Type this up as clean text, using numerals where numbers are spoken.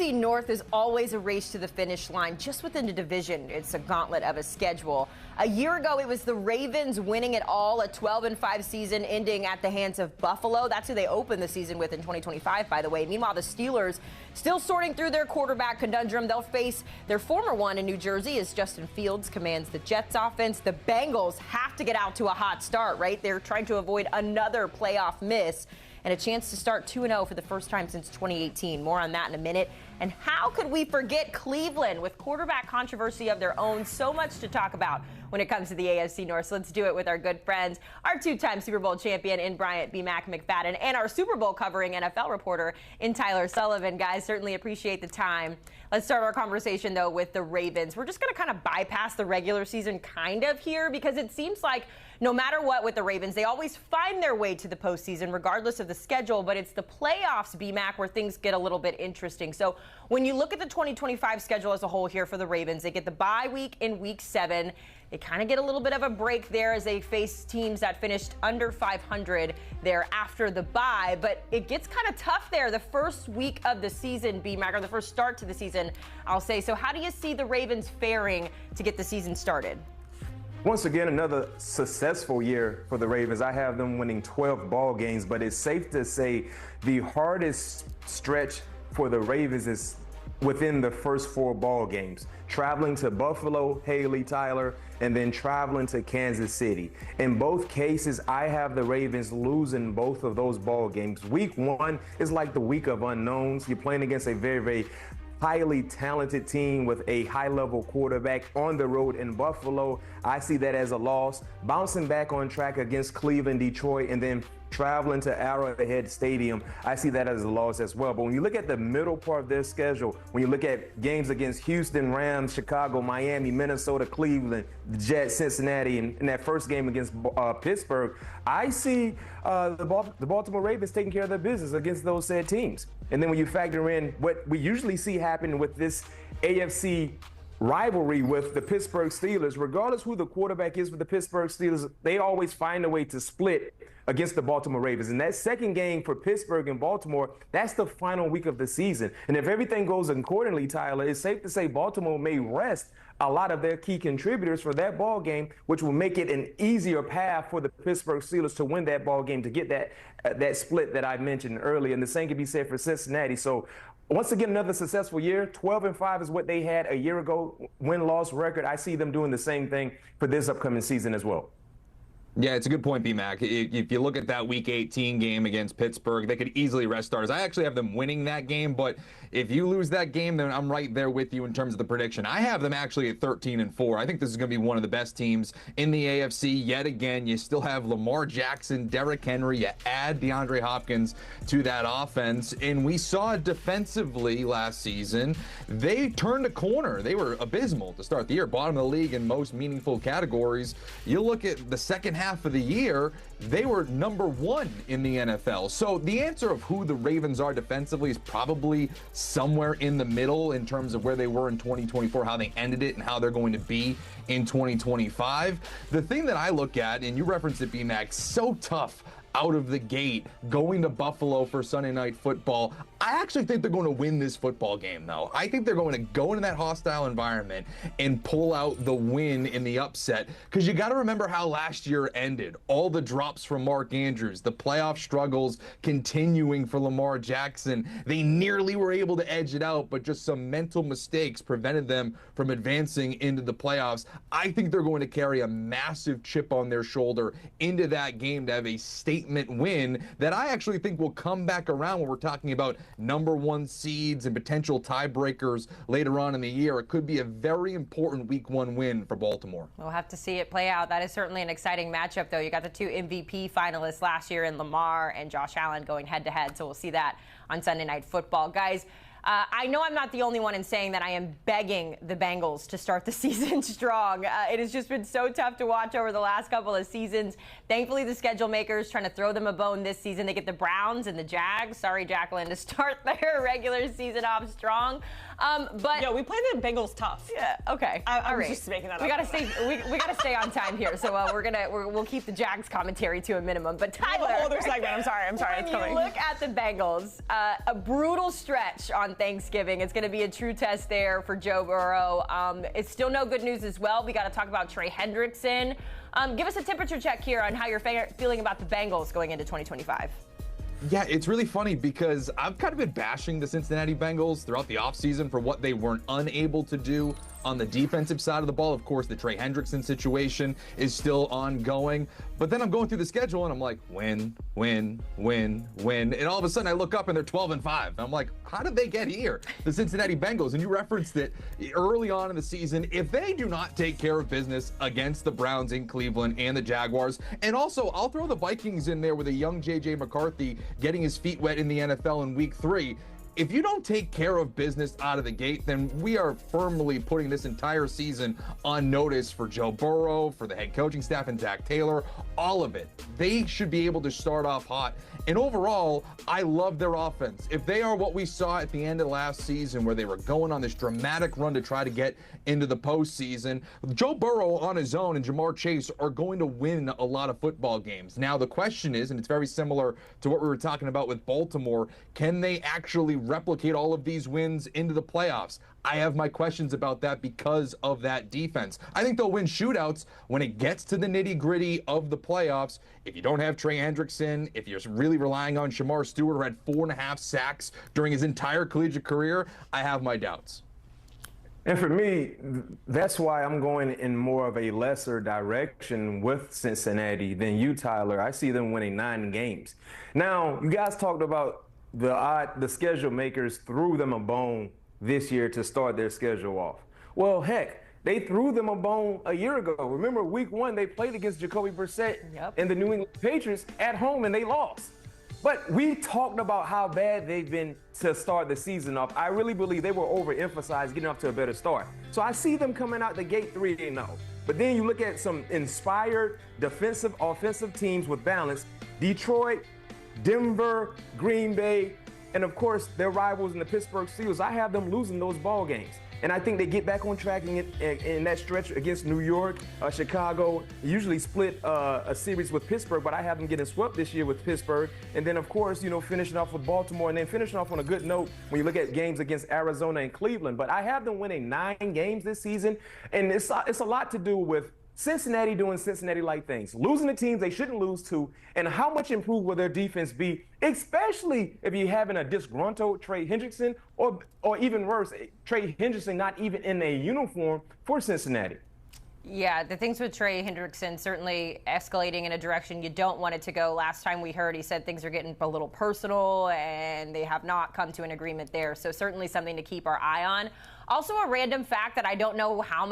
AFC North is always a race to the finish line. Just within the division, it's a gauntlet of a schedule. A year ago, it was the Ravens winning it all, a 12-5 season ending at the hands of Buffalo. That's who they opened the season with in 2025, by the way. Meanwhile, the Steelers still sorting through their quarterback conundrum. They'll face their former one in New Jersey as Justin Fields commands the Jets offense. The Bengals have to get out to a hot start, right? They're trying to avoid another playoff miss and a chance to start 2-0 for the first time since 2018. More on that in a minute. And how could we forget Cleveland with quarterback controversy of their own? So much to talk about when it comes to the AFC North. So let's do it with our good friends, our two-time Super Bowl champion in Bryant B-Mac McFadden, and our Super Bowl covering NFL reporter in Tyler Sullivan. Guys, certainly appreciate the time. Let's start our conversation, though, with the Ravens. We're just going to kind of bypass the regular season kind of here because it seems like no matter what with the Ravens, they always find their way to the postseason regardless of the schedule, but it's the playoffs, B-Mac, where things get a little bit interesting. So when you look at the 2025 schedule as a whole here for the Ravens, they get the bye week in week 7. They kind of get a little bit of a break there as they face teams that finished under 500 there after the bye, but it gets kind of tough there the first week of the season, B-Mac, or the first start to the season, I'll say. So how do you see the Ravens faring to get the season started? Once again, another successful year for the Ravens. I have them winning 12 ball games, but it's safe to say the hardest stretch for the Ravens is within the first 4 ball games. Traveling to Buffalo, Haley, Tyler, and then traveling to Kansas City. In both cases, I have the Ravens losing both of those ball games. Week 1 is like the week of unknowns. You're playing against a very, very highly talented team with a high-level quarterback on the road in Buffalo. I see that as a loss. Bouncing back on track against Cleveland, Detroit, and then traveling to Arrowhead Stadium, I see that as a loss as well. But when you look at the middle part of their schedule, when you look at games against Houston, Rams, Chicago, Miami, Minnesota, Cleveland, the Jets, Cincinnati, and in that first game against Pittsburgh, I see the Baltimore Ravens taking care of their business against those said teams. And then when you factor in what we usually see happen with this AFC rivalry with the Pittsburgh Steelers, regardless who the quarterback is for the Pittsburgh Steelers, they always find a way to split against the Baltimore Ravens. And that second game for Pittsburgh and Baltimore, that's the final week of the season. And if everything goes accordingly, Tyler, it's safe to say Baltimore may rest a lot of their key contributors for that ball game, which will make it an easier path for the Pittsburgh Steelers to win that ball game, to get that split that I mentioned earlier. And the same can be said for Cincinnati. So once again, another successful year. 12-5 is what they had a year ago, win-loss record. I see them doing the same thing for this upcoming season as well. Yeah, it's a good point, B-Mac. If you look at that Week 18 game against Pittsburgh, they could easily rest starters. I actually have them winning that game, but if you lose that game, then I'm right there with you in terms of the prediction. I have them actually at 13-4. I think this is going to be one of the best teams in the AFC yet again. You still have Lamar Jackson, Derrick Henry. You add DeAndre Hopkins to that offense, and we saw defensively last season, they turned a corner. They were abysmal to start the year, bottom of the league in most meaningful categories. You look at the second half of the year, they were number 1 in the NFL. So the answer of who the Ravens are defensively is probably somewhere in the middle in terms of where they were in 2024, how they ended it, and how they're going to be in 2025. The thing that I look at, and you referenced it, B-Mac, so tough out of the gate, going to Buffalo for Sunday Night Football. I actually think they're going to win this football game, though. I think they're going to go into that hostile environment and pull out the win in the upset, because you got to remember how last year ended. All the drops from Mark Andrews, the playoff struggles continuing for Lamar Jackson. They nearly were able to edge it out, but just some mental mistakes prevented them from advancing into the playoffs. I think they're going to carry a massive chip on their shoulder into that game to have a statement win that I actually think will come back around when we're talking about number 1 seeds and potential tiebreakers later on in the year. It could be a very important Week 1 win for Baltimore. We'll have to see it play out. That is certainly an exciting matchup, though. You got the 2 MVP finalists last year in Lamar and Josh Allen going head-to-head, so we'll see that on Sunday Night Football. Guys, I know I'm not the only one in saying that I am begging the Bengals to start the season strong. It has just been so tough to watch over the last couple of seasons. Thankfully, the schedule makers trying to throw them a bone this season. They get the Browns and the Jags. Sorry, Jacqueline, to start their regular season off strong. But yeah, we played the Bengals tough. yeah, okay. I was just making that up. We gotta stay. We gotta stay on time here, so we'll keep the Jags commentary to a minimum. But Tyler, a whole other segment. I'm sorry. When It's coming. you look at the Bengals, a brutal stretch on Thanksgiving. It's going to be a true test there for Joe Burrow. It's still no good news as well. We got to talk about Trey Hendrickson. Give us a temperature check here on how you're feeling about the Bengals going into 2025. Yeah, it's really funny because I've kind of been bashing the Cincinnati Bengals throughout the offseason for what they weren't unable to do on the defensive side of the ball. Of course, the Trey Hendrickson situation is still ongoing. But then I'm going through the schedule and I'm like, win. And all of a sudden I look up and they're 12-5. And I'm like, how did they get here? The Cincinnati Bengals. And you referenced it early on in the season. If they do not take care of business against the Browns in Cleveland and the Jaguars, and also I'll throw the Vikings in there with a young J.J. McCarthy getting his feet wet in the NFL in week 3. If you don't take care of business out of the gate, then we are firmly putting this entire season on notice for Joe Burrow, for the head coaching staff and Zach Taylor, all of it. They should be able to start off hot. And overall, I love their offense. If they are what we saw at the end of last season, where they were going on this dramatic run to try to get into the postseason, Joe Burrow on his own and Jamar Chase are going to win a lot of football games. Now, the question is, and it's very similar to what we were talking about with Baltimore, can they actually replicate all of these wins into the playoffs? I have my questions about that because of that defense. I think they'll win shootouts when it gets to the nitty-gritty of the playoffs. If you don't have Trey Hendrickson, if you're really relying on Shamar Stewart, who had 4.5 sacks during his entire collegiate career, I have my doubts. And for me, that's why I'm going in more of a lesser direction with Cincinnati than you, Tyler. I see them winning 9 games. Now, you guys talked about the schedule makers threw them a bone this year to start their schedule off. Well, heck, they threw them a bone a year ago. Remember, week 1, they played against Jacoby Brissett and the New England Patriots at home, and they lost. But we talked about how bad they've been to start the season off. I really believe they were overemphasized getting off to a better start. So I see them coming out the gate 3-0. But then you look at some inspired defensive, offensive teams with balance. Detroit, Denver, Green Bay, and of course, their rivals in the Pittsburgh Steelers. I have them losing those ball games. And I think they get back on track in that stretch against New York, Chicago. Usually split a series with Pittsburgh, but I have them getting swept this year with Pittsburgh. And then, of course, finishing off with Baltimore and then finishing off on a good note when you look at games against Arizona and Cleveland. But I have them winning 9 games this season. And it's a lot to do with Cincinnati doing Cincinnati-like things, losing the teams they shouldn't lose to, and how much improved will their defense be, especially if you're having a disgruntled Trey Hendrickson or even worse, Trey Hendrickson not even in a uniform for Cincinnati. Yeah, the things with Trey Hendrickson certainly escalating in a direction you don't want it to go. Last time we heard, he said things are getting a little personal, and they have not come to an agreement there. So certainly something to keep our eye on. Also, a random fact that I don't know how much